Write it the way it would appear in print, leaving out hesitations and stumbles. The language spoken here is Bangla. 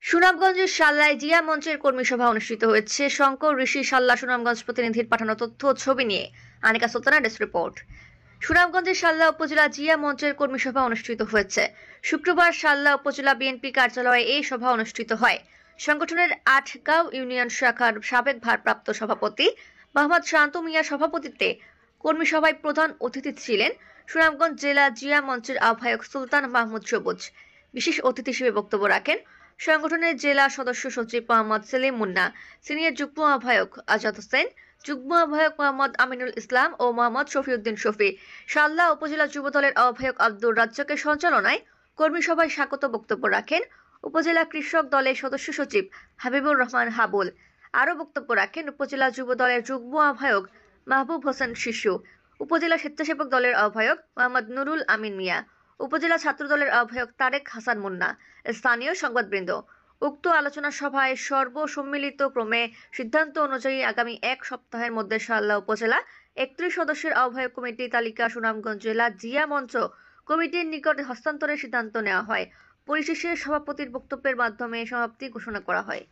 সুনামগঞ্জের সাল্লায় জিয়া মঞ্চের কর্মী সভা অনুষ্ঠিত হয়েছে। শঙ্কর ঋষি সাল্লা সুনামগঞ্জ প্রতিনিধির পাঠানো তথ্য ও ছবি নিয়ে আনিকা সুলতানা ডেস্ক রিপোর্ট। সুনামগঞ্জের সাল্লা উপজেলা জিয়া মঞ্চের কর্মী সভা অনুষ্ঠিত হয়েছে। শুক্রবার সাল্লা উপজেলা বিএনপি কার্যালয়ে এই সভা অনুষ্ঠিত হয়। সংগঠনের আটগাঁও ইউনিয়ন শাখার সাবেক ভারপ্রাপ্ত সভাপতি মোহাম্মদ শান্ত মিয়া সভাপতিত্বে কর্মী সভায় প্রধান অতিথি ছিলেন সুনামগঞ্জ জেলা জিয়া মঞ্চের আহ্বায়ক সুলতান মাহমুদ সবুজ। বিশেষ অতিথি হিসেবে বক্তব্য রাখেন সংগঠনের জেলা সদস্য সচিব মোহাম্মদ সেলিম মুন্না, সিনিয়র যুগ্ম আহ্বায়ক আজাদ হোসেন, যুগ্ম আহ্বায়ক মোহাম্মদ আমিনুল ইসলাম ও মোহাম্মদ শফিউদ্দিন শফি। সাল্লা উপজেলা যুবদলের আহ্বায়ক আব্দুর রাজ্জাকের সঞ্চালনায় কর্মী সভায় স্বাগত বক্তব্য রাখেন উপজেলা কৃষক দলের সদস্য সচিব হাবিবুর রহমান হাবুল। আরও বক্তব্য রাখেন উপজেলা যুব দলের যুগ্ম আহ্বায়ক মাহবুব হোসেন শিশু, উপজেলা স্বেচ্ছাসেবক দলের আহ্বায়ক মোহাম্মদ নুরুল আমিন মিয়া, উপজেলা ছাত্র দলের আহ্বায়ক তারেক হাসান মুন্না, স্থানীয় সংবাদবৃন্দ। উক্ত আলোচনা সভায় সর্বসম্মিলিত ক্রমে সিদ্ধান্ত অনুযায়ী আগামী এক সপ্তাহের মধ্যে সাল্লা উপজেলা 31 সদস্যের আহ্বায়ক কমিটি তালিকা সুনামগঞ্জ জেলা জিয়া মঞ্চ কমিটির নিকট হস্তান্তরের সিদ্ধান্ত নেওয়া হয়। পরিশেষে সভাপতির বক্তব্যের মাধ্যমে সমাপ্তি ঘোষণা করা হয়।